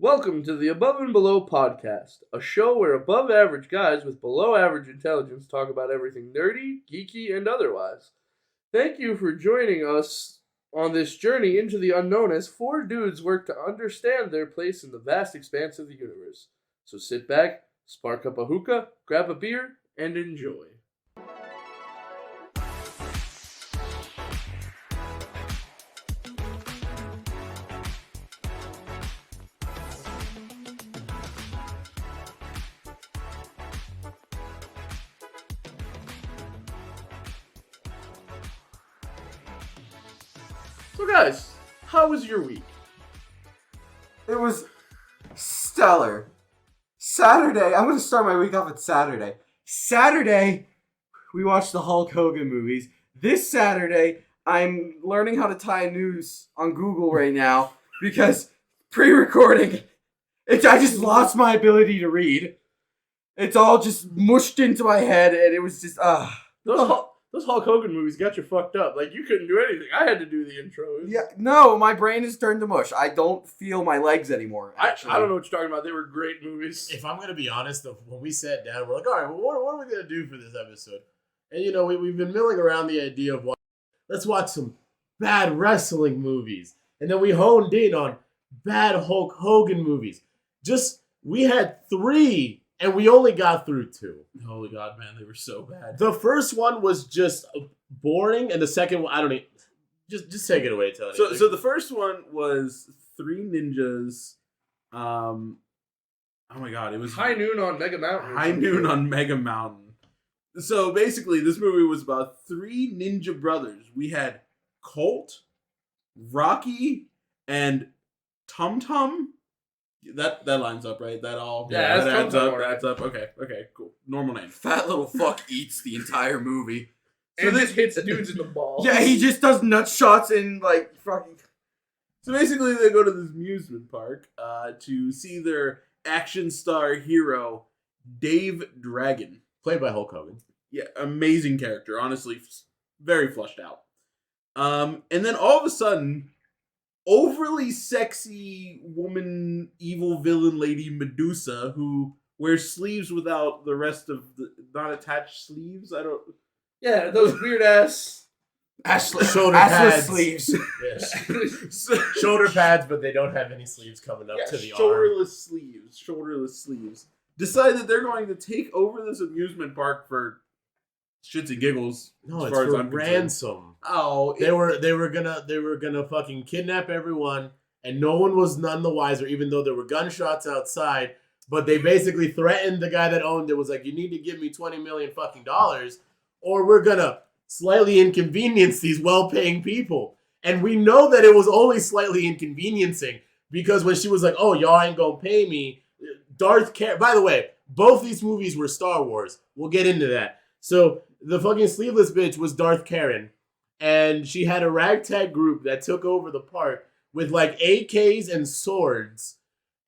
Welcome to the Above and Below podcast, a show where above average guys with below average intelligence talk about everything nerdy, geeky, and otherwise. Thank you for joining us on this journey into the unknown as four dudes work to understand their place in the vast expanse of the universe. So sit back, spark up a hookah, grab a beer, and enjoy. So guys, how was your week? It was stellar. Saturday, I'm going to start my week off with Saturday. Saturday, we watched the Hulk Hogan movies. This Saturday, I'm learning how to tie news on Google right now because pre-recording, I just lost my ability to read. It's all just mushed into my head and it was just, Those Hulk Hogan movies got you fucked up. Like, you couldn't do anything. I had to do the intros. Yeah, no, my brain has turned to mush. I don't feel my legs anymore, actually. I don't know what you're talking about. They were great movies. If I'm going to be honest, when we sat down, we're like, all right, well, what are we going to do for this episode? And, we've been milling around the idea of, let's watch some bad wrestling movies. And then we honed in on bad Hulk Hogan movies. We had 3, and we only got through 2. Holy God, man, they were so bad. The first one was just boring, and the second one, I don't even... Just take it away, Tony. So the first one was 3 ninjas. Oh my God, it was High Noon on Mega Mountain. High Noon on Mega Mountain. So basically, this movie was about 3 ninja brothers. We had Colt, Rocky, and Tum Tum. That lines up, right? That adds up. Right. Adds up. Okay, cool. Normal name. Fat little fuck eats the entire movie. And this hits dudes in the balls. Yeah, he just does nut shots and, fucking... So basically, they go to this amusement park to see their action star hero, Dave Dragon. Played by Hulk Hogan. Yeah, amazing character. Honestly, very fleshed out. And then all of a sudden, overly sexy woman, evil villain lady Medusa, who wears sleeves without the rest of the not attached sleeves. Yeah, those weird ass Shoulder pads. sleeves. Yes. Shoulder pads, but they don't have any sleeves coming up to the arm. Shoulderless sleeves. Decide that they're going to take over this amusement park for shits and giggles. No, as it's far as for I'm concerned. ransom. Oh, They were gonna fucking kidnap everyone, and no one was none the wiser, even though there were gunshots outside. But they basically threatened the guy that owned it. Was like, you need to give me $20 million fucking dollars, or we're gonna slightly inconvenience these well-paying people. And we know that it was only slightly inconveniencing because when she was like, "Oh, y'all ain't gonna pay me," by the way, both these movies were Star Wars. We'll get into that. So the fucking sleeveless bitch was Darth Karen, and she had a ragtag group that took over the park with like AKs and swords.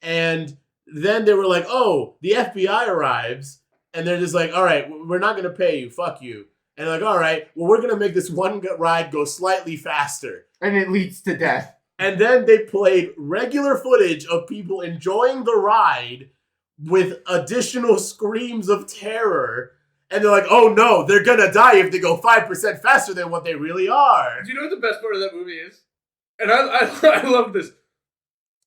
And then they were like, "Oh, the FBI arrives," and they're just like, "All right, we're not gonna pay you. Fuck you." And they're like, "All right, well, we're gonna make this one ride go slightly faster." And it leads to death. And then they played regular footage of people enjoying the ride with additional screams of terror. And they're like, "Oh no, they're gonna die if they go 5% faster than what they really are." Do you know what the best part of that movie is? And I love this.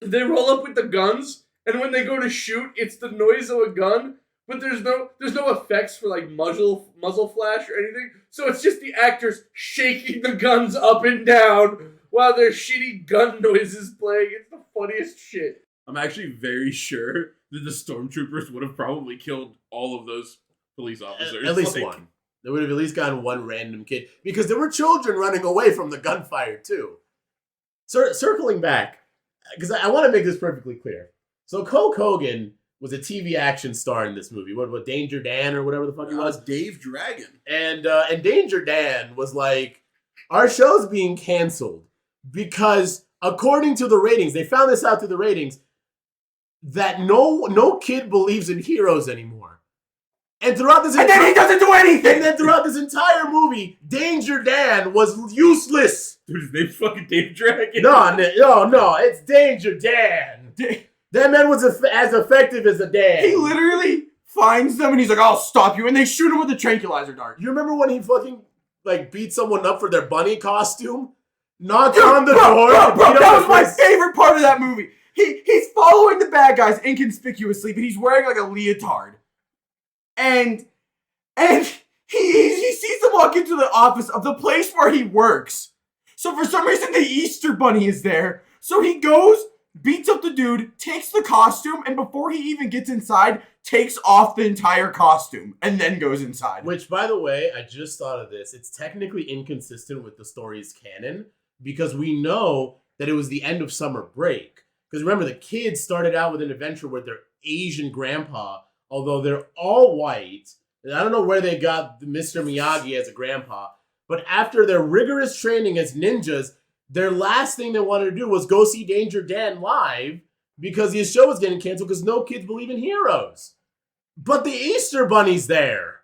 They roll up with the guns, and when they go to shoot, it's the noise of a gun, but there's no effects for like muzzle flash or anything. So it's just the actors shaking the guns up and down while their shitty gun noises playing. It's the funniest shit. I'm actually very sure that the stormtroopers would have probably killed all of those police officers. At least one. They would have at least gotten one random kid. Because there were children running away from the gunfire, too. Circling back, because I want to make this perfectly clear. So Hulk Hogan was a TV action star in this movie. What Danger Dan or whatever the fuck he was? Dave Dragon. And Danger Dan was like, our show's being canceled. Because according to the ratings, they found this out through the ratings, that no kid believes in heroes anymore. And throughout this, And then he doesn't do anything! And then throughout this entire movie, Danger Dan was useless. Dude, his name's fucking Dave Dragon. No, it's Danger Dan. That man was as effective as a dad. He literally finds them and he's like, I'll stop you. And they shoot him with a tranquilizer dart. You remember when he fucking like beat someone up for their bunny costume? Knocked on the door. Bro, that was my favorite part of that movie. He's following the bad guys inconspicuously, but he's wearing like a leotard. And he sees them walk into the office of the place where he works. So for some reason the Easter Bunny is there. So he goes, beats up the dude, takes the costume, and before he even gets inside, takes off the entire costume and then goes inside. Which, by the way, I just thought of this. It's technically inconsistent with the story's canon because we know that it was the end of summer break. Because remember, the kids started out with an adventure with their Asian grandpa, although they're all white. And I don't know where they got Mr. Miyagi as a grandpa. But after their rigorous training as ninjas, their last thing they wanted to do was go see Danger Dan live because his show was getting canceled because no kids believe in heroes. But the Easter Bunny's there.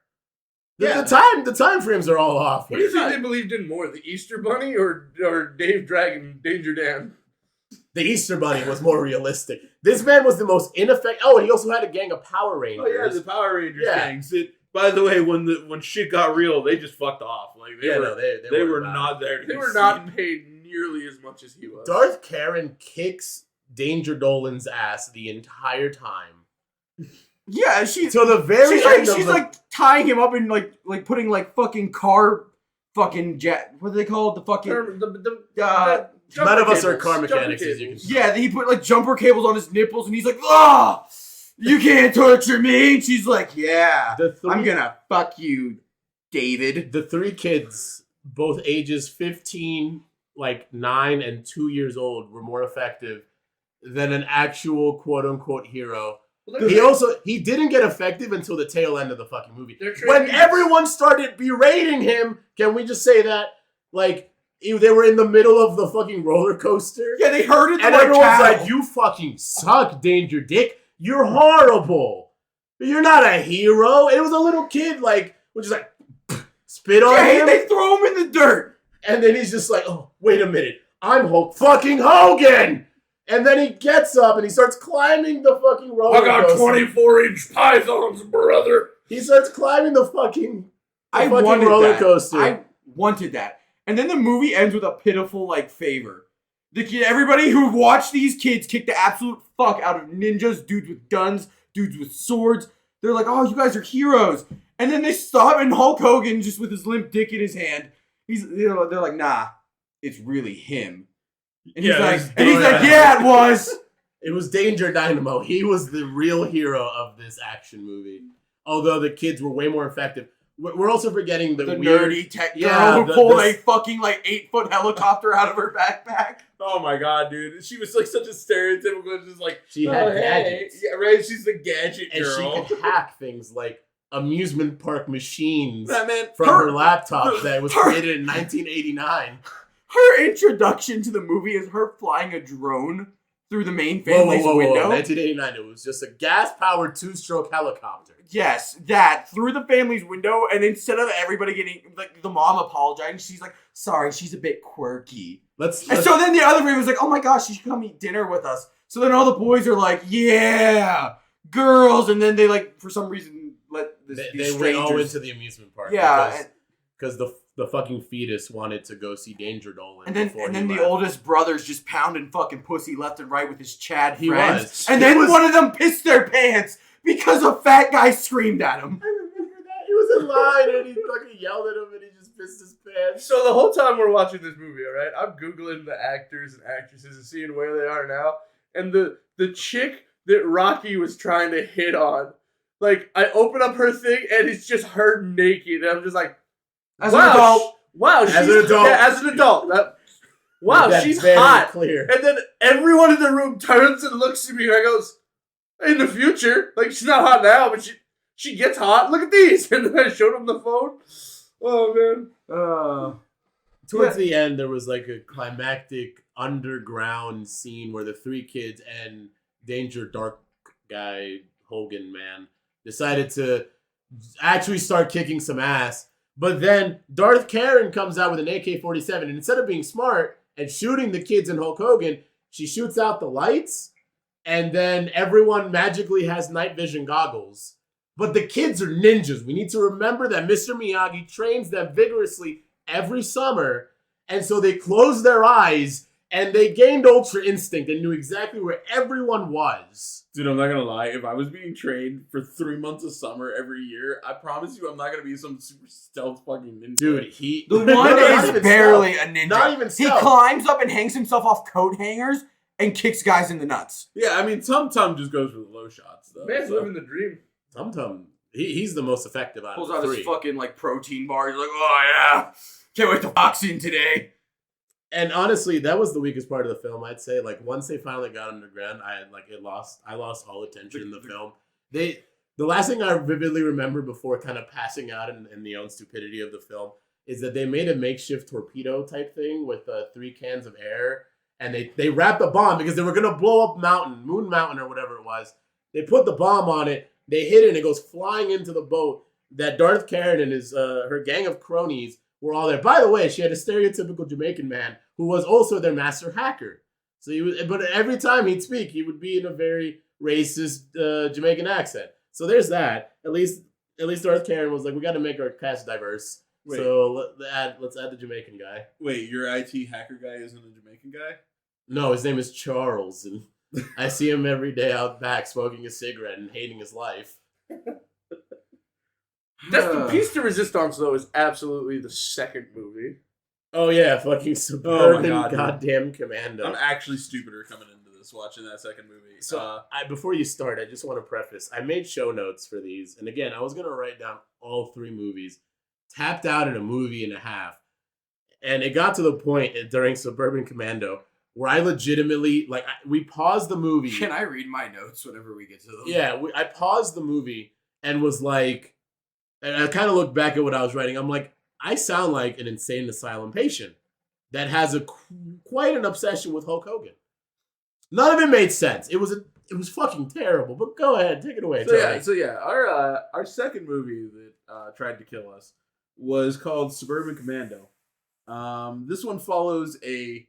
The time frames are all off. What do you think they believed in more, the Easter Bunny or Dave Dragon, Danger Dan? The Easter Bunny was more realistic. This man was the most ineffective. Oh, and he also had a gang of Power Rangers. Oh yeah, the Power Rangers gangs. By the way, when shit got real, they just fucked off. Like they were not there. They were not paid nearly as much as he was. Darth Karen kicks Danger Dolan's ass the entire time. Yeah, she's like tying him up and like putting like fucking car fucking jet. What do they call it? The fucking none of us are car mechanics, as you can see. Yeah, he put like jumper cables on his nipples, and he's like, "Ah, you can't torture me." And she's like, "Yeah, I'm gonna fuck you, David." The three kids, both ages 15, like 9 and 2 years old, were more effective than an actual quote unquote hero. He didn't get effective until the tail end of the fucking movie. When everyone started berating him, can we just say that? Like, they were in the middle of the fucking roller coaster. Yeah, they heard it. And everyone's like, you fucking suck, Danger Dick. You're horrible. You're not a hero. It was a little kid, like, which is like, spit on him. They throw him in the dirt. And then he's just like, oh, wait a minute. I'm Hulk fucking Hogan. And then he gets up and he starts climbing the fucking roller coaster. I got 24-inch pythons, brother. He starts climbing the fucking wanted roller coaster. I wanted that. And then the movie ends with a pitiful, like, favor. Everybody who watched these kids kick the absolute fuck out of ninjas, dudes with guns, dudes with swords. They're like, oh, you guys are heroes. And then they stop and Hulk Hogan, just with his limp dick in his hand, they're like, nah, it's really him. And he's like, yeah, it was. It was Danger Dynamo. He was the real hero of this action movie. Although the kids were way more effective. We're also forgetting the weird, nerdy tech girl who pulled a fucking like 8-foot helicopter out of her backpack. Oh my god, dude! She was like such a stereotypical, just like she had gadgets. Yeah, right. She's the gadget girl, and she could hack things like amusement park machines from her laptop that was created in 1989. Her introduction to the movie is her flying a drone through the main family's window. 1989. It was just a gas-powered 2-stroke helicopter. Yes, that through the family's window, and instead of everybody getting like the mom apologizing, she's like, "Sorry, she's a bit quirky." And so then the other family was like, "Oh my gosh, she should come eat dinner with us." So then all the boys are like, "Yeah, girls," and then they like for some reason let they went all into the amusement park. Yeah, because the fucking fetus wanted to go see Danger Dolan. And then the oldest brother's just pounding fucking pussy left and right with his Chad friends. One of them pissed their pants because a fat guy screamed at him. I remember that. He was in line and he fucking yelled at him and he just pissed his pants. So the whole time we're watching this movie, alright, I'm Googling the actors and actresses and seeing where they are now. And the chick that Rocky was trying to hit on, like, I open up her thing and it's just her naked. And I'm just like, As an adult. Wow, she's hot. Clear. And then everyone in the room turns and looks at me and I goes, in the future, like she's not hot now, but she gets hot. Look at these. And then I showed him the phone. Oh man. Towards the end, there was like a climactic underground scene where the three kids and Danger Dark Guy Hogan man decided to actually start kicking some ass. But then Darth Karen comes out with an AK-47, and instead of being smart and shooting the kids and Hulk Hogan, she shoots out the lights. and then everyone magically has night vision goggles. But the kids are ninjas. We need to remember that Mr. Miyagi trains them vigorously every summer, and so they closed their eyes and they gained Ultra Instinct and knew exactly where everyone was. Dude, I'm not gonna lie. If I was being trained for 3 months of summer every year, I promise you I'm not gonna be some super stealth fucking ninja. Dude, The one is barely stealth. a ninja. Not even He stealth. climbs up and hangs himself off coat hangers and kicks guys in the nuts. Yeah, I mean, Tum Tum just goes for the low shots, though. Man's living the dream. Tum Tum, he's the most effective out Pulls of out the his three. fucking like protein bar. He's like, oh yeah, can't wait to box in today. And honestly, that was the weakest part of the film, I'd say. Like, once they finally got underground, I lost all attention in the film. The last thing I vividly remember before kind of passing out in the own stupidity of the film is that they made a makeshift torpedo type thing with 3 cans of air, and they wrapped a bomb because they were gonna blow up Moon Mountain or whatever it was. They put the bomb on it, they hit it, and it goes flying into the boat. That Darth Karen and her gang of cronies were all there. By the way, she had a stereotypical Jamaican man who was also their master hacker. So but every time he'd speak, he would be in a very racist Jamaican accent. So there's that. At least Darth Karen was like, we got to make our cast diverse. Wait. So let's add the Jamaican guy. Wait, your IT hacker guy isn't a Jamaican guy? No, his name is Charles, and I see him every day out back smoking a cigarette and hating his life. That's the Piece de Resistance, though, is absolutely the second movie. Oh yeah, fucking Suburban God, dude. Goddamn Commando. I'm actually stupider coming into this watching that second movie. So before you start, I just want to preface, I made show notes for these. And again, I was going to write down all 3 movies, tapped out in a movie and a half. And it got to the point during Suburban Commando where I legitimately, we paused the movie. Can I read my notes whenever we get to them? Yeah, I paused the movie and was like, and I kind of looked back at what I was writing. I'm like, I sound like an insane asylum patient that has quite an obsession with Hulk Hogan. None of it made sense. It was fucking terrible. But go ahead, take it away. So yeah, our second movie that tried to kill us was called Suburban Commando. This one follows a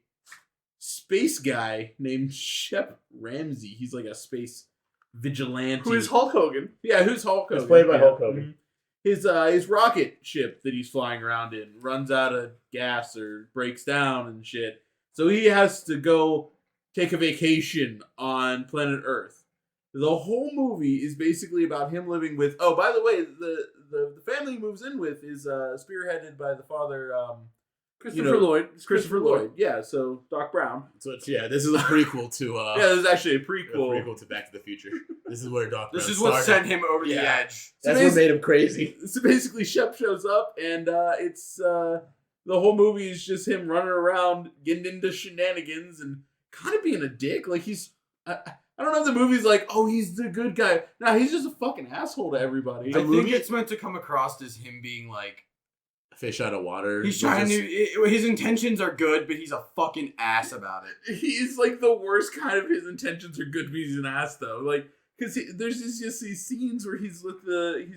space guy named Shep Ramsey. He's like a space vigilante. Who is Hulk Hogan? Yeah, who's Hulk Hogan? It's played by Hulk Hogan. His rocket ship that he's flying around in runs out of gas or breaks down and shit. So he has to go take a vacation on planet Earth. The whole movie is basically about him living with. Oh, by the way, the family he moves in with is spearheaded by the father, Christopher Lloyd. Christopher Lloyd. Yeah, so Doc Brown. So this is a prequel to. Yeah, this is actually a prequel. To Back to the Future. This is where Doc. This Brown is what started. sent him over the edge. That's what made him crazy. So basically, Shep shows up, and it's the whole movie is just him running around, getting into shenanigans, and kind of being a dick. Like he's, I don't know if the movie's like, oh, he's the good guy. No, he's just a fucking asshole to everybody. I think it's meant to come across as him being like fish out of water. He's trying to. His intentions are good, but he's a fucking ass about it. He's like the worst kind of. His intentions are good, but he's an ass though. Like because there's just these scenes where he's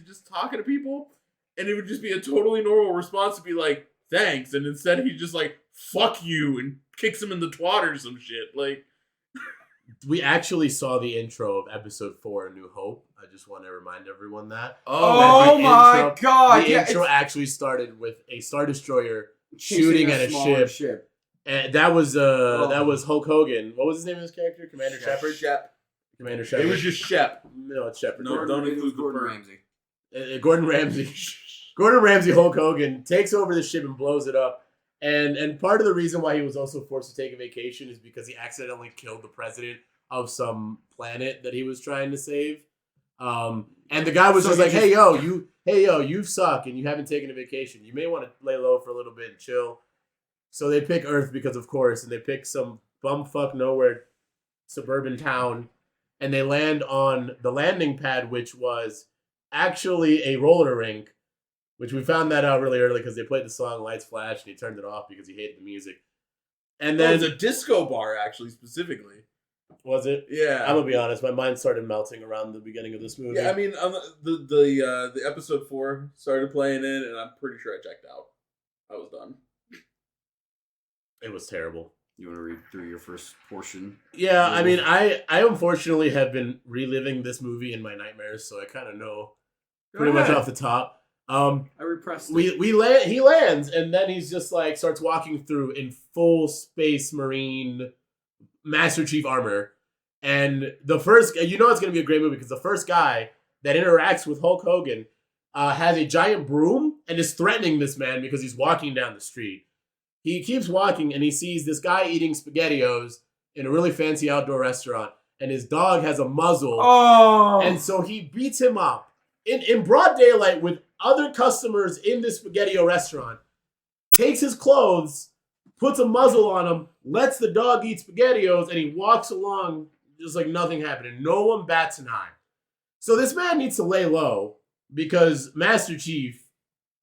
just talking to people, and it would just be a totally normal response to be like thanks, and instead he just like fuck you and kicks him in the twat or some shit. Like we actually saw the intro of episode 4, A New Hope. I just want to remind everyone that. Oh my god! The intro actually started with a Star Destroyer shooting at a ship. And that was Hulk Hogan. What was his name of his character? Commander Shepard? Commander Shepard. It was just Shep. No, it's Shepard. No, don't include Gordon Ramsay. Gordon Ramsay. Gordon Ramsay, Hulk Hogan, takes over the ship and blows it up. And part of the reason why he was also forced to take a vacation is because he accidentally killed the president of some planet that he was trying to save. And the guy was just like, hey yo, you suck and you haven't taken a vacation. You may want to lay low for a little bit and chill. So they pick Earth because of course, and they pick some bumfuck nowhere suburban town, and they land on the landing pad, which was actually a roller rink, which we found that out really early because they played the song Lights Flash and he turned it off because he hated the music. And then it was a disco bar actually specifically. Was it? Yeah. I'm gonna be honest, my mind started melting around the beginning of this movie. Yeah, I mean, the episode 4 started playing in, and I'm pretty sure I checked out. I was done. It was terrible. You want to read through your first portion? Yeah, I mean, I unfortunately have been reliving this movie in my nightmares, so I kind of know pretty much off the top. I repressed it. He lands, and then he's just like starts walking through in full Space Marine Master Chief armor. And the first, it's going to be a great movie because the first guy that interacts with Hulk Hogan has a giant broom and is threatening this man because he's walking down the street. He keeps walking and he sees this guy eating SpaghettiOs in a really fancy outdoor restaurant, and his dog has a muzzle. Oh! And so he beats him up in broad daylight with other customers in this SpaghettiO restaurant, takes his clothes, puts a muzzle on him, lets the dog eat SpaghettiOs, and he walks along just like nothing happened, and no one bats an eye. So this man needs to lay low because Master Chief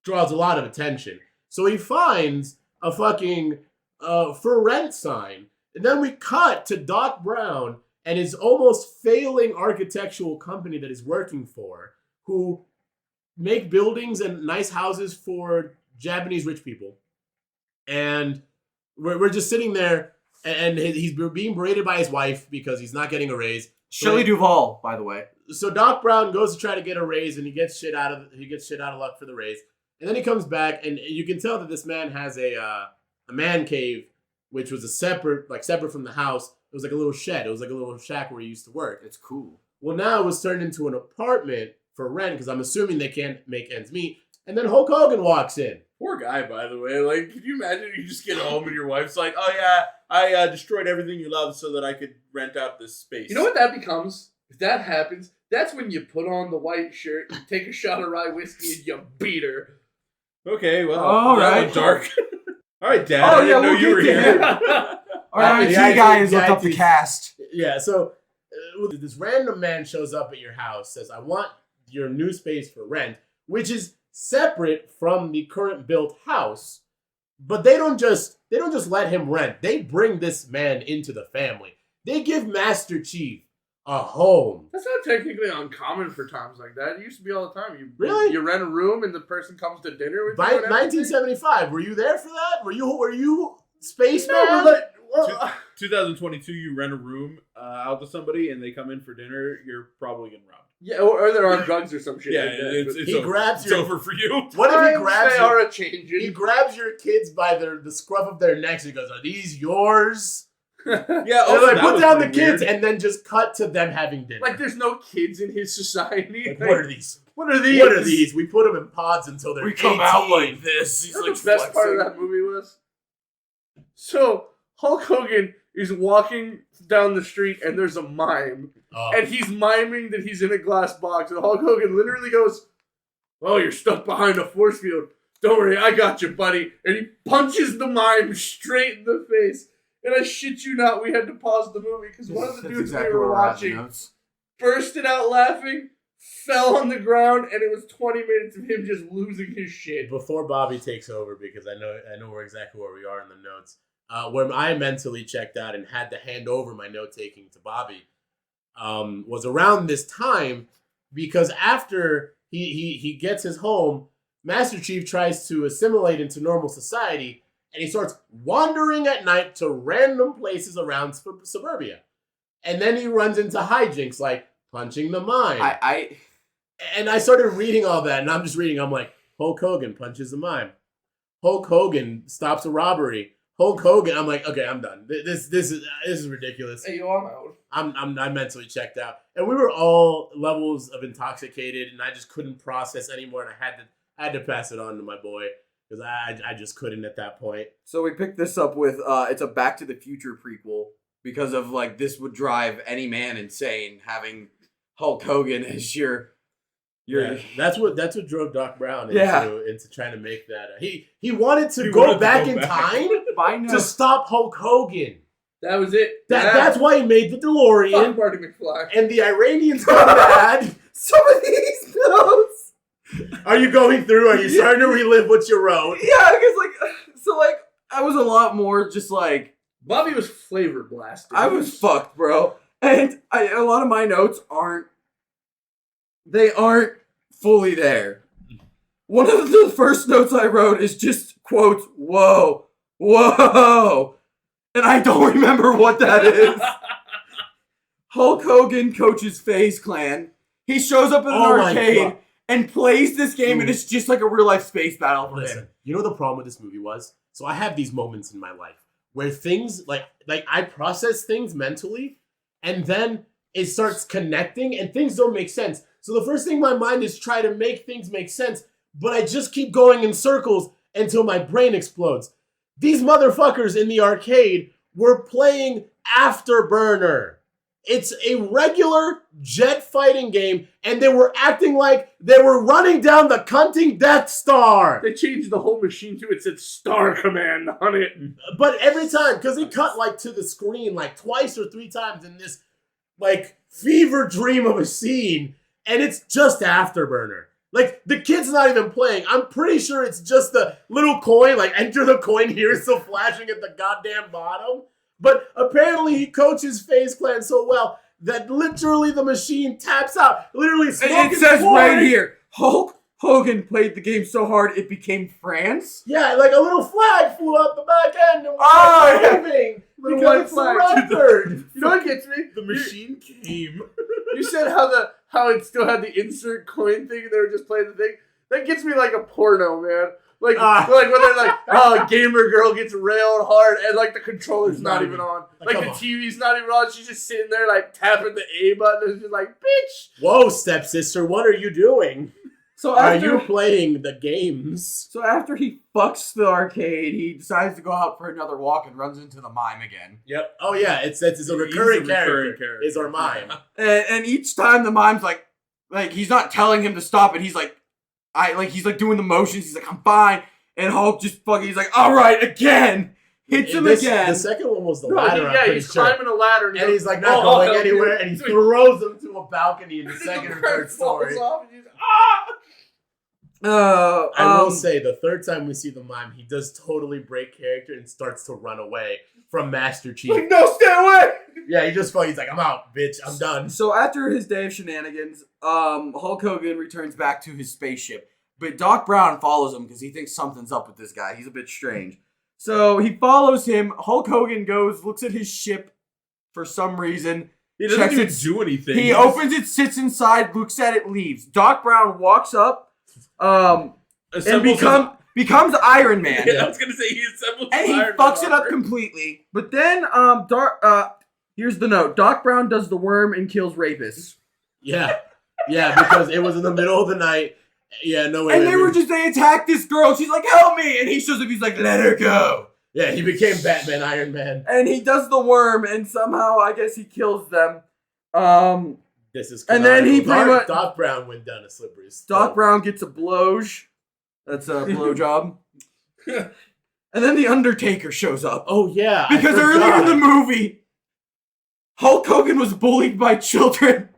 draws a lot of attention. So he finds a fucking for rent sign. And then we cut to Doc Brown and his almost failing architectural company that he's working for, who make buildings and nice houses for Japanese rich people. And we're just sitting there, and he's being berated by his wife because he's not getting a raise. Shelley Duvall, by the way. So Doc Brown goes to try to get a raise, and he gets shit out of luck for the raise. And then he comes back, and you can tell that this man has a man cave, which was separate from the house. It was like a little shed. It was like a little shack where he used to work. It's cool. Well, now it was turned into an apartment for rent because I'm assuming they can't make ends meet. And then Hulk Hogan walks in. Poor guy, by the way. Like, could you imagine you just get home and your wife's like, "Oh yeah, I destroyed everything you love so that I could rent out this space." You know what that becomes? If that happens, that's when you put on the white shirt, you take a shot of rye whiskey, and you beat her. Okay, well, all that right. went dark. All right, Dad. Oh, I didn't know we'll you were get to here. Our IT guy has looked up the cast. Yeah, so this random man shows up at your house, says, "I want your new space for rent," which is separate from the current built house. But they don't just let him rent. They bring this man into the family. They give Master Chief a home. That's not technically uncommon for times like that. It used to be all the time. Really? You rent a room and the person comes to dinner with By you. By 1975, were you there for that? Were you spaceman? No, 2022, you rent a room out to somebody and they come in for dinner, you're probably getting robbed. yeah, or they're on drugs or some shit. Yeah, like that. it's He over. grabs It's your- over for you. What if he Times grabs they your, are a changing. he grabs your kids by the scruff of their necks and goes, "Are these yours?" Yeah, And also, like, that put was down the pretty kids weird. and then just cut to them having dinner. Like there's no kids in his society. Like, what are these? What are these? What are these? We put them in pods until they're We come 18. out like this. He's You know like what the best part of flexing. that movie was? So Hulk Hogan is walking down the street and there's a mime. Oh. And he's miming that he's in a glass box. And Hulk Hogan literally goes, "Oh, you're stuck behind a force field. Don't worry, I got you, buddy." And he punches the mime straight in the face. And I shit you not, we had to pause the movie because one of the That's dudes exactly we were where we're at in watching notes. bursted out laughing, fell on the ground, and it was 20 minutes of him just losing his shit. Before Bobby takes over, because I know where exactly where we are in the notes, where I mentally checked out and had to hand over my note taking to Bobby, was around this time, because after he gets his home, Master Chief tries to assimilate into normal society, and he starts wandering at night to random places around suburbia, and then he runs into hijinks like punching the mime. And I started reading all that, and I'm just reading. I'm like, Hulk Hogan punches a mime. Hulk Hogan stops a robbery. Hulk Hogan. I'm like, okay, I'm done. This is ridiculous. Hey, yo, I'm out. I'm mentally checked out, and we were all levels of intoxicated, and I just couldn't process anymore, and I had to pass it on to my boy because I just couldn't at that point. So we picked this up with it's a Back to the Future prequel because of like this would drive any man insane having Hulk Hogan as your Yeah, that's what drove Doc Brown into trying to make that. He wanted to go back in time to stop Hulk Hogan. That was it. That's why he made the DeLorean. Fuck Marty McFly. And the Iranians got mad. Some of these notes. Are you going through? Are you starting to relive what you wrote? Yeah, because I was a lot more just like Bobby was flavor blasted. I was fucked, bro. And a lot of my notes aren't fully there. One of the first notes I wrote is just quotes, "Whoa, whoa," and I don't remember what that is. Hulk Hogan coaches FaZe Clan. He shows up at an arcade and plays this game, and it's just like a real-life space battle for him. You know what the problem with this movie was? So I have these moments in my life where things, like I process things mentally, and then it starts connecting, and things don't make sense. So the first thing in my mind is try to make things make sense, but I just keep going in circles until my brain explodes. These motherfuckers in the arcade were playing Afterburner. It's a regular jet fighting game, and they were acting like they were running down the cunting Death Star. They changed the whole machine to it said Star Command on it. But every time, because it cut like to the screen like twice or three times in this like fever dream of a scene, and it's just Afterburner. Like, the kid's not even playing. I'm pretty sure it's just the little coin, like, enter the coin here, still flashing at the goddamn bottom. But apparently he coaches FaZe Clan so well that literally the machine taps out. Literally smoking. It says right here, Hulk Hogan played the game so hard it became France. Yeah, like a little flag flew out the back end and yeah. waving Little because white it's flag. the record. You know what gets me? The machine came. You said how it still had the insert coin thing and they were just playing the thing. That gets me like a porno, man. Like when they're like, oh, gamer girl gets railed hard and like the controller's not even on. Like the TV's not even on. She's just sitting there like tapping the A button and just like, bitch. Whoa, stepsister, what are you doing? So Are you playing the games? So after he fucks the arcade, he decides to go out for another walk and runs into the mime again. Yep. Oh yeah, it's a recurring character. Is our mime. And each time the mime's like he's not telling him to stop it. He's like, he's like doing the motions. He's like, I'm fine. And Hulk just he's like, all right, again. Hits him again. The second one was the ladder. He's climbing a ladder and he's like not going anywhere. And he throws him to a balcony in the second or third story. I will say, the third time we see the mime, he does totally break character and starts to run away from Master Chief. Like, no, stay away! Yeah, he's like, I'm out, bitch, I'm done. So after his day of shenanigans, Hulk Hogan returns back to his spaceship. But Doc Brown follows him because he thinks something's up with this guy. He's a bit strange. So he follows him. Hulk Hogan goes, looks at his ship for some reason. He doesn't even do anything. He opens it, sits inside, looks at it, leaves. Doc Brown walks up. And becomes Iron Man. Yeah, I was gonna say he assembles and he fucks it up completely. But then here's the note. Doc Brown does the worm and kills rapists. Yeah, because it was in the middle of the night. Yeah, no way. And they attacked this girl. She's like, help me! And he shows up. He's like, let her go. Yeah, he became Batman, Iron Man. And he does the worm, and somehow I guess he kills them. This is and then he pretty much Doc Brown went down a slippery slope. Doc Brown gets a blowj. That's a blowjob. And then the Undertaker shows up. Oh yeah, because earlier in the movie, Hulk Hogan was bullied by children,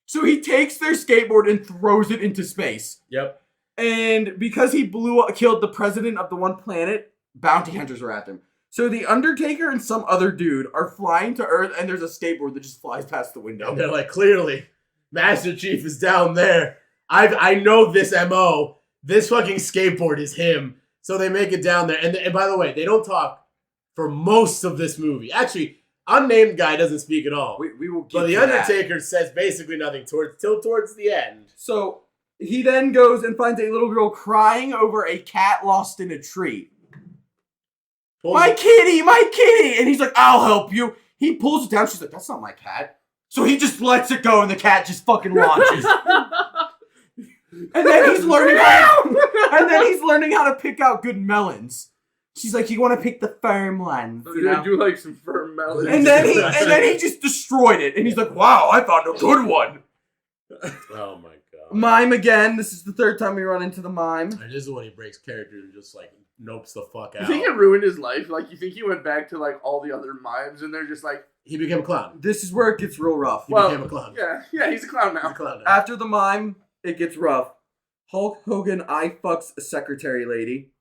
so he takes their skateboard and throws it into space. Yep. And because he killed the president of the one planet, bounty hunters are after him. So the Undertaker and some other dude are flying to Earth, and there's a skateboard that just flies past the window. And they're like, clearly, Master Chief is down there. I know this MO. This fucking skateboard is him. So they make it down there. And by the way, they don't talk for most of this movie. Actually, unnamed guy doesn't speak at all. We will get But the Undertaker says basically nothing towards the end. So he then goes and finds a little girl crying over a cat lost in a tree. My kitty! And he's like, I'll help you. He pulls it down. She's like, that's not my cat. So he just lets it go and the cat just fucking launches. And then he's learning how to pick out good melons. She's like, you want to pick the firm ones. I do like some firm melons. And then he just destroyed it. And he's like, wow, I found a good one. Oh my god. Mime again. This is the third time we run into the mime. And this is when he breaks character and just like nopes the fuck out. You think it ruined his life? Like, you think he went back to like all the other mimes and they're just like, he became a clown. This is where it gets real rough. He became a clown. Yeah, he's a clown now. After the mime, it gets rough. Hulk Hogan fucks a secretary lady.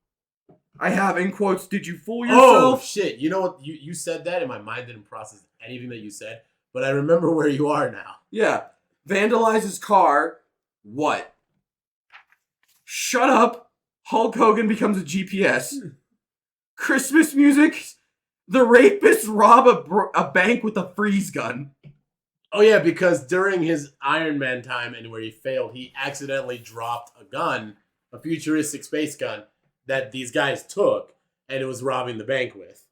I have in quotes, did you fool yourself? Oh shit. You know what? You said that and my mind didn't process anything that you said, but I remember where you are now. Yeah. Vandalize his car. What? Shut up. Hulk Hogan becomes a GPS. Christmas music. The rapists rob a bank with a freeze gun. Oh yeah, because during his Iron Man time and where he failed, he accidentally dropped a gun, a futuristic space gun that these guys took, and it was robbing the bank with.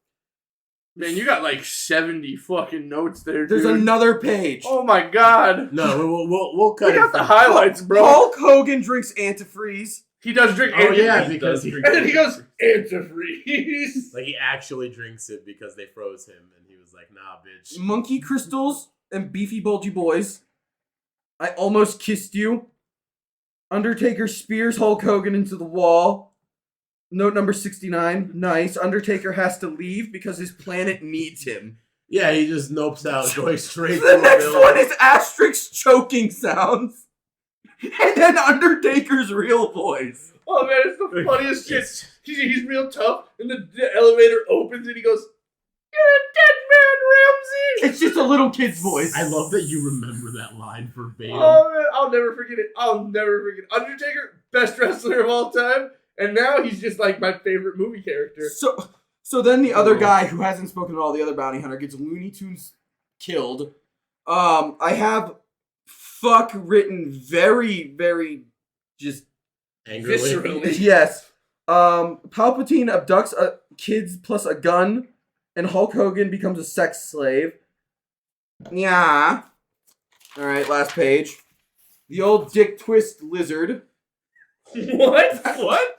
Man, you got like 70 fucking notes there, dude. There's another page. Oh my god. No, we'll cut We it. got the highlights, bro. Hulk Hogan drinks antifreeze. He does drink Oh antifreeze. yeah, because And then he goes, antifreeze. like he actually drinks it because they froze him, and he was like, "Nah, bitch." Monkey crystals and beefy bulgy boys. I almost kissed you. Undertaker spears Hulk Hogan into the wall. Note number 69. Nice. Undertaker has to leave because his planet needs him. Yeah, he just nopes out, going straight to The a next villain. one is Asterix choking sounds. And then Undertaker's real voice. Oh man, it's the funniest shit. He's real tough, and the elevator opens, and he goes, "You're a dead man, Ramsey." It's just a little kid's voice. I love that you remember that line verbatim. Oh man, I'll never forget it. I'll never forget it. Undertaker, best wrestler of all time, and now he's just like my favorite movie character. So then the other guy who hasn't spoken at all, the other bounty hunter, gets Looney Tunes killed. I have fuck written very, very just Angrily. Viscerally. yes. Palpatine abducts kids plus a gun, and Hulk Hogan becomes a sex slave. Yeah. All right, last page. The old dick twist lizard. What? What?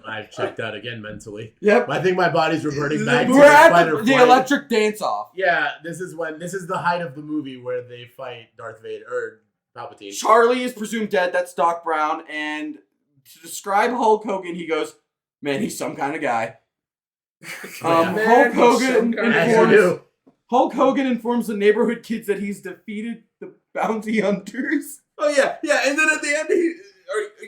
I've checked out again mentally. Yep. I think my body's reverting back to We're the at fight the or flight. electric dance-off. Yeah, this is the height of the movie where they fight Darth Vader or Palpatine. Charlie is presumed dead. That's Doc Brown. And to describe Hulk Hogan, he goes, "Man, he's some kind of guy." Man, Hulk Hogan informs the neighborhood kids that he's defeated the bounty hunters. Oh yeah, and then at the end,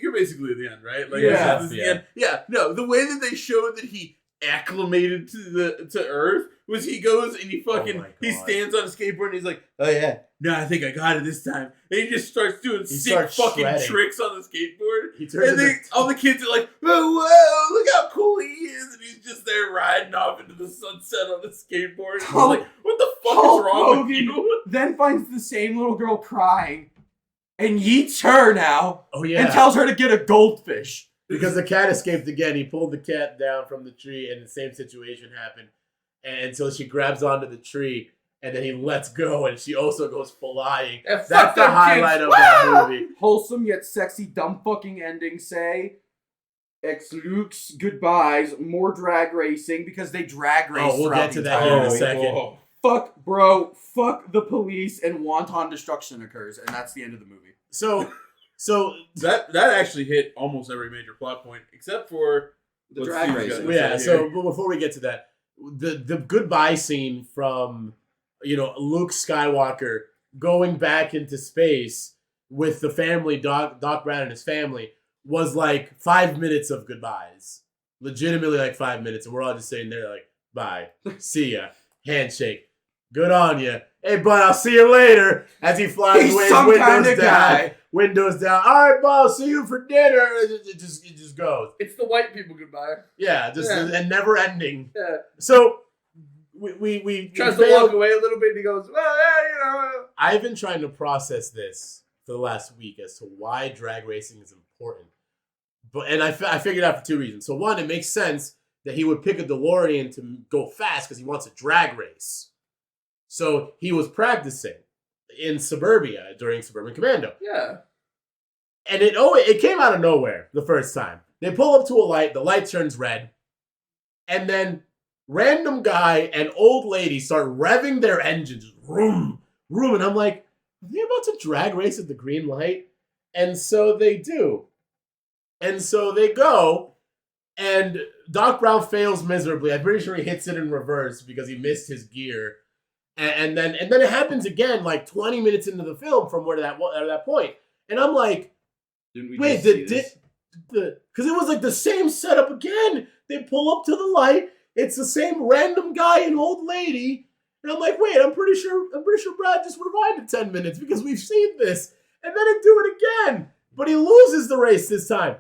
you're basically at the end, right? Like, Yeah. this is the end. Yeah, no, the way that they showed that he acclimated to Earth was he goes and he my God. stands on a skateboard and he's like, "Oh yeah, no, I think I got it this time," and he just starts doing sick starts fucking shredding. tricks on the skateboard. He turns And into all the kids are like, "Oh, whoa, look how cool he is," and he's just there riding off into the sunset on the skateboard. And I'm like, what the fuck Hulk is wrong Hogan with you? then finds the same little girl crying and yeets her now oh yeah, and tells her to get a goldfish. because the cat escaped again. He pulled the cat down from the tree, and the same situation happened. And so she grabs onto the tree, and then he lets go, and she also goes flying. Yeah, fuck That's the them highlight kids. of that movie. Wholesome yet sexy, dumb fucking ending. Say, ex Luke's goodbyes, more drag racing because they drag race. Oh, we'll throughout get to the that entire in a movie. second. Whoa. Fuck, bro. Fuck the police, and wanton destruction occurs, and that's the end of the movie. So That actually hit almost every major plot point except for The what drag Steve's racing. got yeah. to say So here. but before we get to that, the goodbye scene from Luke Skywalker going back into space with the family, Doc Brown and his family, was like 5 minutes of goodbyes. Legitimately like 5 minutes, and we're all just sitting there like, bye, see ya, handshake, good on you. Hey, bud, I'll see you later. As he flies He's away, some windows kinda down, guy. windows down. All right, bud, see you for dinner. It just goes. It's the white people goodbye. Yeah, just Yeah. and never ending. Yeah. So we Tries to failed. walk away a little bit, and he goes, "Well, yeah, I've been trying to process this for the last week as to why drag racing is important. And I figured out for two reasons. So one, it makes sense that he would pick a DeLorean to go fast because he wants a drag race. So he was practicing in suburbia during Suburban Commando. Yeah. And it came out of nowhere the first time. They pull up to a light, the light turns red, and then random guy and old lady start revving their engines, vroom, vroom, and I'm like, are they about to drag race at the green light? And so they do. And so they go, and Doc Brown fails miserably. I'm pretty sure he hits it in reverse because he missed his gear. And then it happens again like 20 minutes into the film from that point. And I'm like, Didn't we wait, just see this? because it was like the same setup again. They pull up to the light. It's the same random guy and old lady. And I'm like, wait, I'm pretty sure Brad just rewinded 10 minutes because we've seen this. And then they do it again. But he loses the race this time.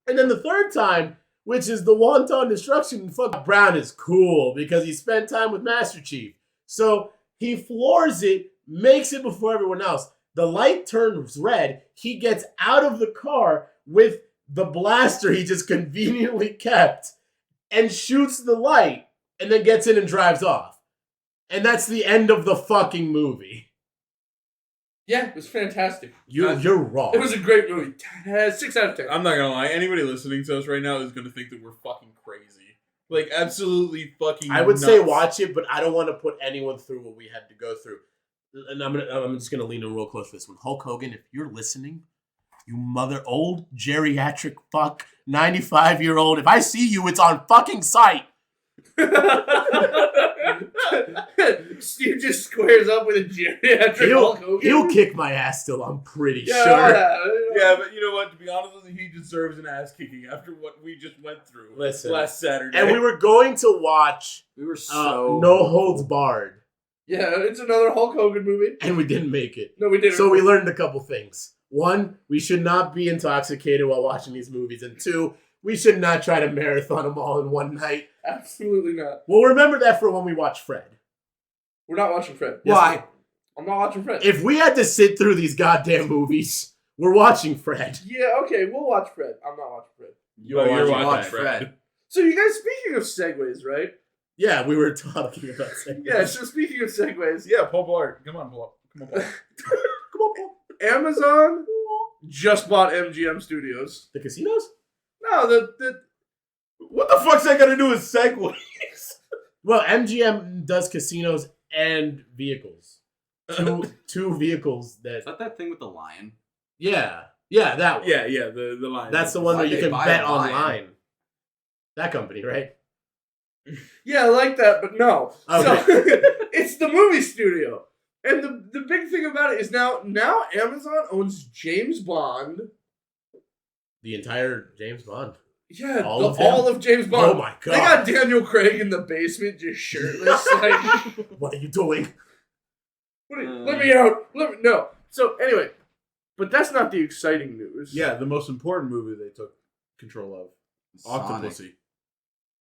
And then the third time, which is the Wonton Destruction. Fuck, Brown is cool because he spent time with Master Chief. So he floors it, makes it before everyone else. The light turns red. He gets out of the car with the blaster he just conveniently kept and shoots the light and then gets in and drives off. And that's the end of the fucking movie. Yeah, it was fantastic. You're wrong. It was a great movie. 6 out of 10. I'm not gonna lie. Anybody listening to us right now is gonna think that we're fucking crazy. Like, absolutely fucking I would nuts. say watch it, but I don't want to put anyone through what we had to go through. And I'm just gonna lean in real close for this one. Hulk Hogan, if you're listening, you old geriatric fuck, 95-year-old. If I see you, it's on fucking sight. Steve just squares up with a geriatric Hulk Hogan. He'll kick my ass still, I'm pretty sure. Yeah, but you know what? To be honest with you, he deserves an ass kicking after what we just went through last Saturday. And we were going to watch No Holds Barred. Yeah, it's another Hulk Hogan movie. And we didn't make it. No, we didn't. So we learned a couple things. One, we should not be intoxicated while watching these movies. And two, we should not try to marathon them all in one night. Absolutely not. We'll remember that for when we watch Fred. We're not watching Fred. Why? I'm not watching Fred. If we had to sit through these goddamn movies, we're watching Fred. Yeah, okay, we'll watch Fred. I'm not watching Fred. You're watching watch Fred. So you guys, speaking of segues, right? Yeah, we were talking about segues. Yeah, so speaking of segues, Yeah, Paul Blart. Come on, Paul. Come on, Paul. Come on, Paul. Amazon just bought MGM Studios. The casinos? No, the What the fuck's that got to do with segues? Well, MGM does casinos and vehicles. Two vehicles Is that thing with the lion? Yeah, that one. Yeah, the line. That's the one Why'd that you they can buy bet a lion? online. That company, right? yeah, I like that, but no. Okay. So it's the movie studio, and the big thing about it is now Amazon owns James Bond. The entire James Bond. Yeah, All of all of James Bond. Oh my god. They got Daniel Craig in the basement, just shirtless. Like, What are you doing? let me out. No. So anyway, but that's not the exciting news. Yeah, the most important movie they took control of. Octopussy.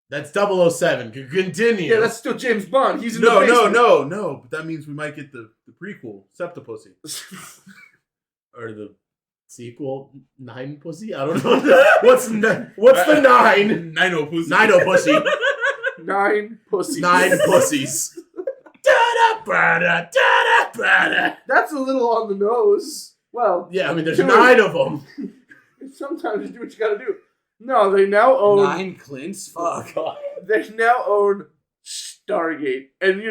That's 007. Continue. Yeah, that's still James Bond. He's in the basement. No. But that means we might get the prequel, Septopussy. Or the sequel, Nine Pussy? I don't know. What's the nine? Nino Pussy. Nine Pussy. 9 pussies. 9 pussies. Da-da-ba-da, da-da-ba-da. That's a little on the nose. Well, Yeah, I mean, there's Dude. 9 of them. sometimes you do what you gotta do. No, they now own. 9 Clints? Fuck. They now own Stargate, and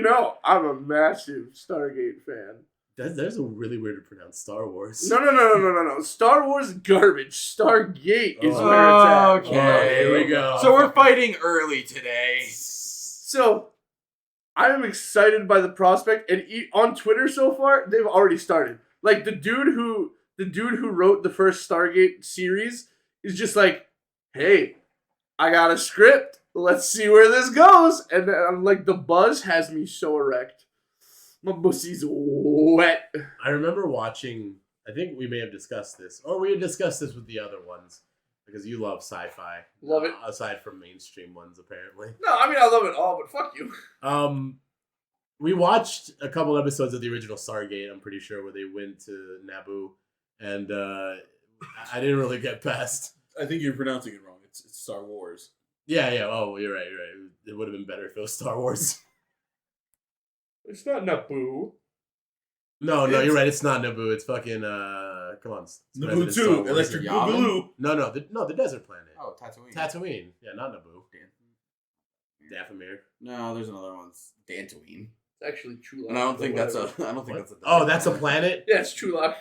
I'm a massive Stargate fan. There's a really weird to pronounce Star Wars. No. Star Wars is garbage. Stargate is Oh. where it's at. Okay. Oh, here we go. So we're fighting early today. So, I am excited by the prospect, and on Twitter so far, they've already started. Like the dude who wrote the first Stargate series is just like, "Hey, I got a script. Let's see where this goes." And I'm like, the buzz has me so erect. My pussy's wet. I remember watching, I think we may have discussed this, or we had discussed this with the other ones, because you love sci-fi. Love it. Aside from mainstream ones, apparently. No, I mean I love it all, but fuck you. We watched a couple episodes of the original Stargate, I'm pretty sure, where they went to Naboo, and I didn't really get past. I think you're pronouncing it wrong. It's Star Wars. Yeah, oh, you're right. It would have been better if it was Star Wars. It's not Naboo. No, you're right. It's not Naboo. It's fucking, come on. it's Naboo President Star 2, Wars. Electric Yavin? Boogaloo. No, the desert planet. Oh, Tatooine. Tatooine. Yeah, not Naboo. Dathomir. No, there's another one. It's Dantooine. It's actually Chulak. And I don't think that's a. Whatever. I don't think that's a. Oh, that's a planet? Yeah, it's Chulak.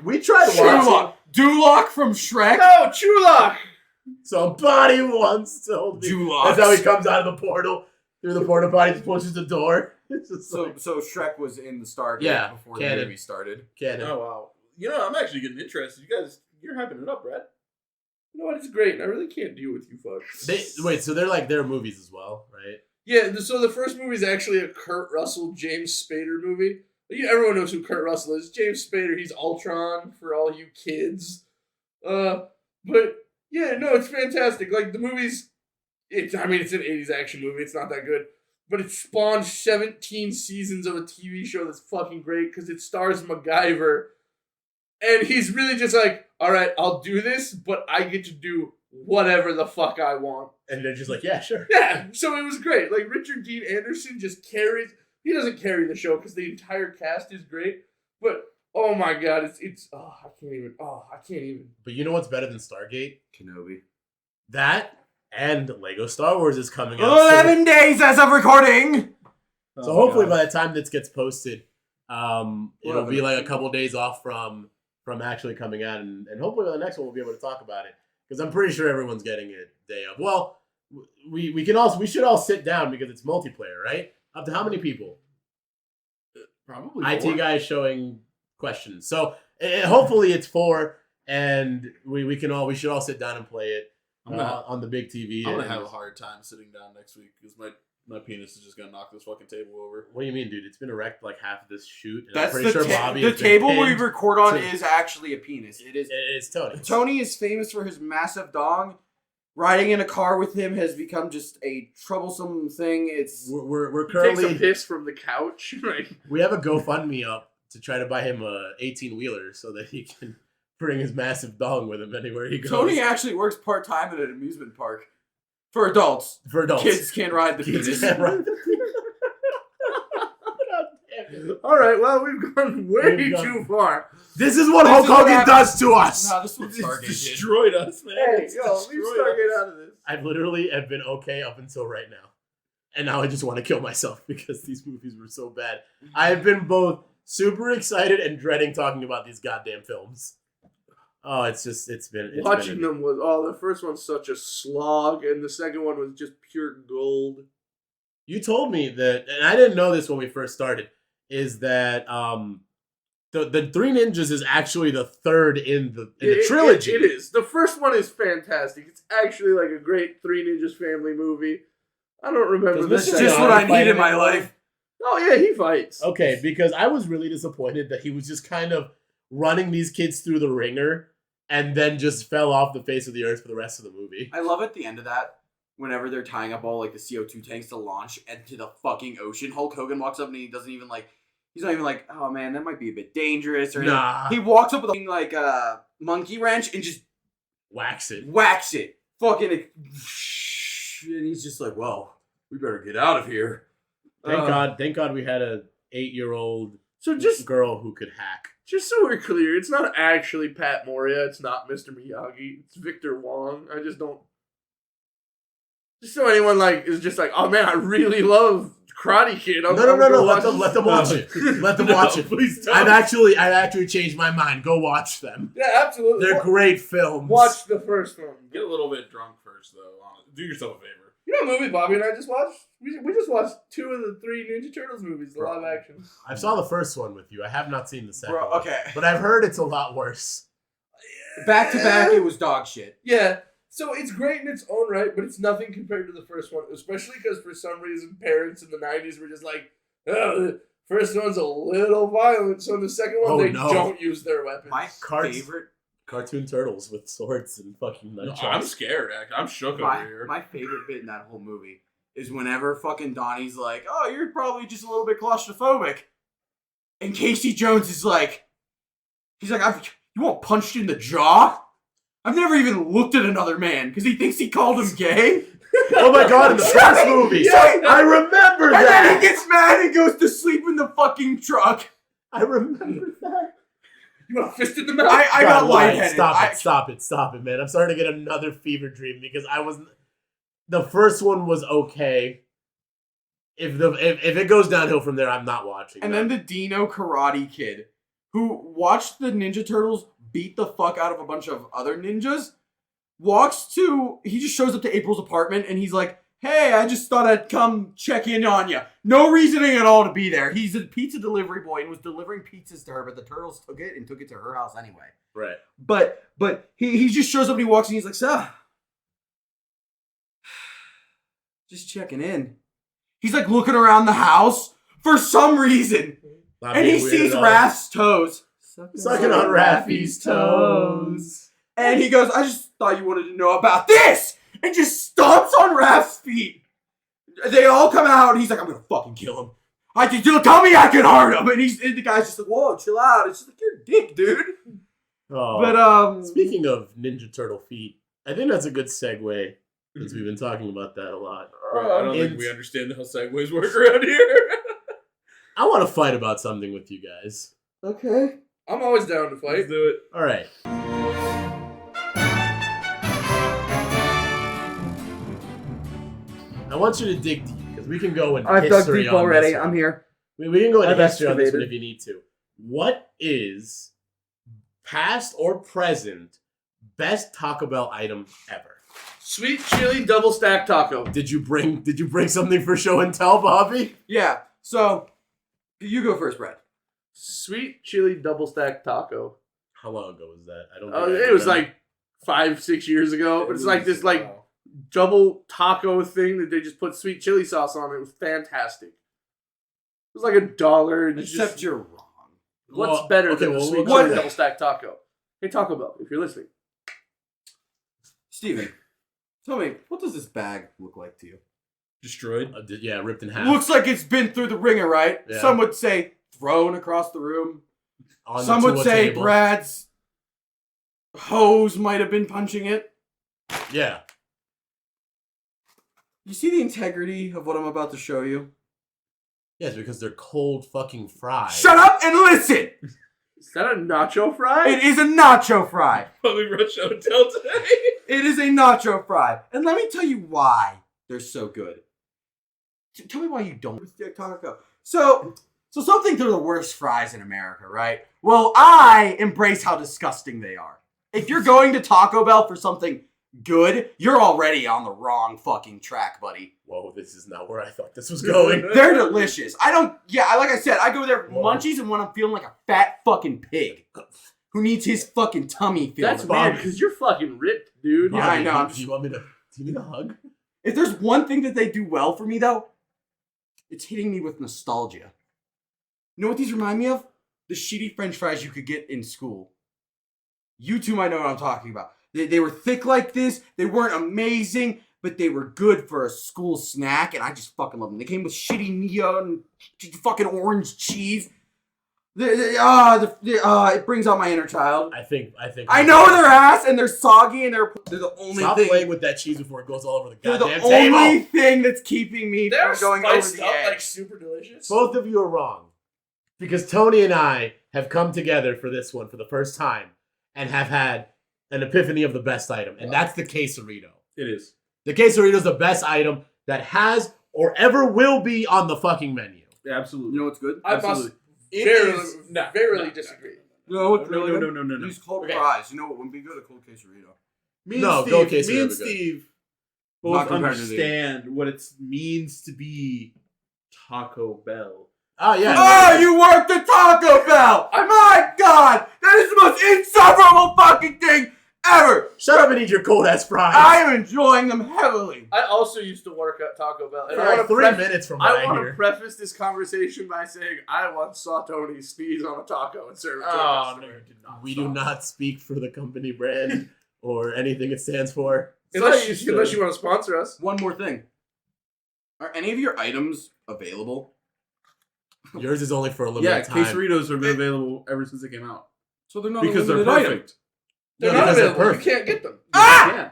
We tried watching. Duloc from Shrek. No, Chulak! Somebody once told me. Duloc. That's how he comes out of the portal. Through the porta potty, just pushes the door. It's just like, So Shrek was in the Stargate Yeah, before canon. the movie started. canon. Oh, wow. I'm actually getting interested. You're hyping it up, Brad. You know what? It's great. I really can't deal with you fucks. Wait, so they're like their movies as well, right? Yeah, so the first movie is actually a Kurt Russell, James Spader movie. Everyone knows who Kurt Russell is. James Spader, he's Ultron for all you kids. But Yeah, no, it's fantastic. Like, the movie's... it's an 80s action movie. It's not that good. But it spawned 17 seasons of a TV show that's fucking great because it stars MacGyver. And he's really just like, all right, I'll do this, but I get to do whatever the fuck I want. And they're just like, yeah, sure. Yeah, so it was great. Like, Richard Dean Anderson just carries... he doesn't carry the show because the entire cast is great. But, oh my god, it's I can't even. But you know what's better than Stargate? Kenobi. That and Lego Star Wars is coming out 11 days as of recording! So hopefully by the time this gets posted, it'll be like a couple days off from actually coming out, and hopefully by the next one we'll be able to talk about it, because I'm pretty sure everyone's getting it day of. Well, we should all sit down because it's multiplayer, right? Up to how many people? Probably IT 4. guy showing questions. So hopefully it's 4, and we should all sit down and play it on the big TV. I'm gonna have a hard time sitting down next week because my penis is just gonna knock this fucking table over. What do you mean, dude? It's been erect like half of this shoot. And That's I'm pretty sure Bobby the has been table we pinned record on to- is actually a penis. It is. It is Tony. Tony is famous for his massive dong. Riding in a car with him has become just a troublesome thing. It's We're Takes currently a piss from the couch. Right? we have a GoFundMe up to try to buy him a 18-wheeler so that he can bring his massive dong with him anywhere he goes. Tony actually works part-time at an amusement park for adults. For adults. Kids can't ride the Kids penis. can't ride the All right, well, we've gone way We've gone- too far. This is what This Hulk is what Hogan happens- does to us. No, this is what It's Stargate did. destroyed us, man. Hey, It's yo, leave destroyed Stargate us. out of this. I literally have been okay up until right now. And now I just want to kill myself because these movies were so bad. I have been both super excited and dreading talking about these goddamn films. Oh, it's been Watching them was the first one's such a slog, and the second one was just pure gold. You told me that, and I didn't know this when we first started, is that the Three Ninjas is actually the third in the trilogy. It is. The first one is fantastic. It's actually like a great Three Ninjas family movie. I don't remember Does this. Mr. It's just what I need in my life. Oh yeah, he fights. Okay, because I was really disappointed that he was just kind of running these kids through the ringer and then just fell off the face of the earth for the rest of the movie. I love at the end of that, whenever they're tying up all like the CO2 tanks to launch into the fucking ocean, Hulk Hogan walks up and he doesn't even like, he's not even like, oh man, that might be a bit dangerous or anything. Nah. He walks up with a like monkey wrench and just Wax it. whacks it. Fucking and he's just like, well, we better get out of here. Thank God we had a 8-year-old So just girl who could hack. so we're clear, it's not actually Pat Morita. It's not Mr. Miyagi. It's Victor Wong. I just don't. Just so anyone is just like, oh man, I really love Karate Kid. No. Let them watch it. Let them watch it. Please don't. I've actually changed my mind. Go watch them. Yeah, absolutely. They're great films. Watch the first one. Get a little bit drunk first, though. Do yourself a favor. You know what movie Bobby and I just watched? We just watched 2 of the 3 Ninja Turtles movies, the live action. I saw the first one with you. I have not seen the second Bro, one. okay. But I've heard it's a lot worse. Back to back, it was dog shit. Yeah. So it's great in its own right, but it's nothing compared to the first one, especially because for some reason parents in the 90s were just like, oh, the first one's a little violent, so in the second one they don't use their weapons. My Cards. favorite Cartoon turtles with swords and fucking No, nunchucks. I'm scared, actually. I'm shook over here. my favorite bit in that whole movie is whenever fucking Donnie's like, oh, you're probably just a little bit claustrophobic. And Casey Jones is like, he's like, you want punched in the jaw? I've never even looked at another man because he thinks he called him gay. Oh my god, in the first movie! Yeah. I remember And then that! he gets mad and goes to sleep in the fucking truck. I remember that. You want a fist in the mouth? I got lightheaded. Stop it, man. I'm starting to get another fever dream because the first one was okay. If it goes downhill from there, I'm not watching. And that. then the Dino Karate Kid, who watched the Ninja Turtles beat the fuck out of a bunch of other ninjas, he just shows up to April's apartment and he's like, hey, I just thought I'd come check in on you. No reasoning at all to be there. He's a pizza delivery boy and was delivering pizzas to her, but the Turtles took it and took it to her house anyway. Right. But he just shows up and he walks and he's like, sir, just checking in. He's like looking around the house for some reason. Not And being he weird sees at all. Raph's toes. Sucking on Raffy's toes. And he goes, I just thought you wanted to know about this! And just stomps on Raph's feet. They all come out, and he's like, I'm gonna fucking kill him. Tell me I can hurt him! And the guy's just like, whoa, chill out. It's just like, you're a dick, dude. Oh. But, speaking of Ninja Turtle feet, I think that's a good segue, since we've been talking about that a lot. I don't think we understand how segues work around here. I want to fight about something with you guys. okay. I'm always down to fight. Let's do it. All right. I want you to dig deep, because we can go into I've dug history deep on already. this one. I'm here. We can go into I've history on this one excavated. if you need to. What is, past or present, best Taco Bell item ever? Sweet chili double stack taco. Did you bring something for show and tell, Bobby? Yeah, so, you go first, Brad. Sweet chili double stack taco. How long ago was that? I don't. Think I It was remember. like 5-6 years ago, but it's like this double taco thing that they just put sweet chili sauce on. It was fantastic. It was like $1. And Except just, you're wrong. what's Well, better okay, than a well, sweet what- chili double stack taco? Hey Taco Bell, if you're listening. Steven, tell me, what does this bag look like to you? Destroyed. Yeah, ripped in half. Looks like it's been through the ringer, right? Yeah. Some would say thrown across the room. onto Some would a say table. Brad's hose might have been punching it. Yeah. You see the integrity of what I'm about to show you? Yes, because they're cold fucking fries. Shut up and listen! Is that a nacho fry? It is a nacho fry. Probably Rush Hotel today. It is a nacho fry. And let me tell you why they're so good. Tell me why you don't. Taco. So some think they're the worst fries in America, right? Well, I embrace how disgusting they are. If you're going to Taco Bell for something good, you're already on the wrong fucking track, buddy. Whoa, this is not where I thought this was going. They're delicious. Like I said, I go there for Whoa. munchies and when I'm feeling like a fat fucking pig who needs his fucking tummy filled. That's weird because you're fucking ripped, dude. Yeah, I know, I'm Do you want me to? Do you need a hug? If there's one thing that they do well for me, though, it's hitting me with nostalgia. You know what these remind me of? The shitty french fries you could get in school. You two might know what I'm talking about. They were thick like this. They weren't amazing, but they were good for a school snack, and I just fucking love them. They came with shitty neon, fucking orange cheese. It brings out my inner child. I think. I know they're ass, and they're soggy, and they're the only Stop thing. playing with that cheese before it goes all over the They're goddamn the table. only thing that's keeping me They're from going over spiced the up edge. like super delicious. Both of you are wrong. Because Tony and I have come together for this one for the first time and have had an epiphany of the best item, and that's the quesarito. It is. The quesarito is the best item that has or ever will be on the fucking menu. Yeah, absolutely. You know what's good? I Absolutely. must It verily, is- no, verily no, disagree. You know what's No, really no, good? no, no, no. These cold Okay. fries. You know what wouldn't be good? A cold quesarito. Me and No, Steve, go quesarito me and would be good. Steve Not both compared to these. understand what it means to be Taco Bell. Oh, yeah. Oh, you worked at Taco Bell! My God! That is the most insufferable fucking thing ever! Shut up and eat your cold-ass fries. I am enjoying them heavily. I also used to work at Taco Bell. And For I like want to 3 minutes from what I I want to hear. preface this conversation by saying I once saw Tony sneeze on a taco and serve it to a Oh, customer. no, you did not. We do not speak for the company brand or anything it stands for. Unless you want to sponsor us. One more thing. Are any of your items available? Yours is only for a Yeah, limited time. quesaritos have been available ever since they came out. So they're not Because they're limited perfect. item. They're No, not because they're available. You perfect. can't get them. Ah! Yeah.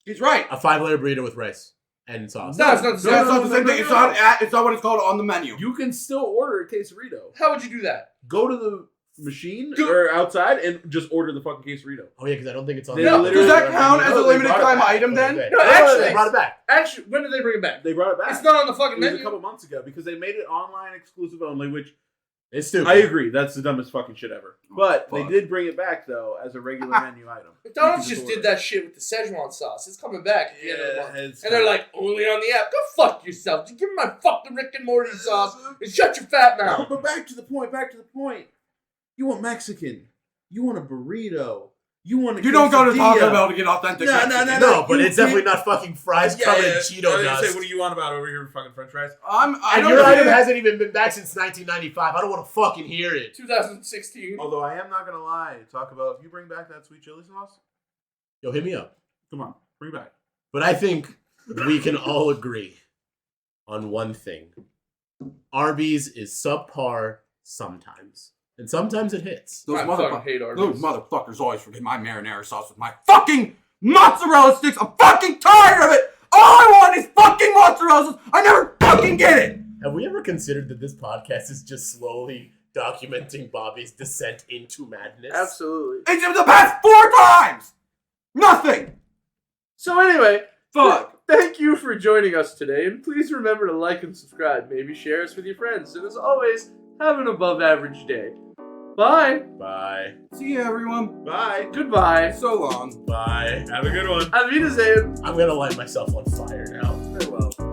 He's right. A 5-layer burrito with rice and sauce. No, it's not the same. That's not the same no, thing. no, It's not what it's called on the menu. You can still order a quesarito. How would you do that? Go to the machine Go- or outside and just order the fucking quesarito. Oh, yeah, because I don't think it's on They the No, menu. Does that literally- count as a No, they limited brought it time back. item then? Okay. No, Oh, actually- they brought it back. Actually, when did they bring it back? They brought it back. It's not on the fucking It was a menu. couple months ago because they made it online exclusive only, which It's stupid. I agree. That's the dumbest fucking shit ever. But they fuck. did bring it back though as a regular menu item. McDonald's You just can did that shit with the Szechuan sauce. It's coming back at the end of the month. it's And they're like, only on the app. Go fuck yourself. Just give me my fucking Rick and Morty sauce and shut your fat mouth. But back to the point. You want Mexican. You want a burrito. You don't go to Taco Bell to get authentic. No, but it's definitely not fucking fries covered in Cheeto dust. Say, what do you want about over here for fucking French fries? And your item hasn't even been back since 1995. I don't want to fucking hear it. 2016. Although I am not gonna lie, Taco Bell, if you bring back that sweet chili sauce, Yo, hit me up. come on, bring it back. But I think we can all agree on one thing. Arby's is subpar sometimes. And sometimes it hits. Those I fucking hate Arby's. Those motherfuckers always forget my marinara sauce with my fucking mozzarella sticks. I'm fucking tired of it. All I want is fucking mozzarella sauce. I never fucking get it. Have we ever considered that this podcast is just slowly documenting Bobby's descent into madness? Absolutely. It's in the past 4 times. Nothing. So anyway, Fuck. thank you for joining us today, and please remember to like and subscribe. Maybe share us with your friends. And as always, have an above average day. Bye. Bye. See you, everyone. Bye. Goodbye. So long. Bye. Have a good one. Auf Wiedersehen. I'm gonna light myself on fire now. Farewell.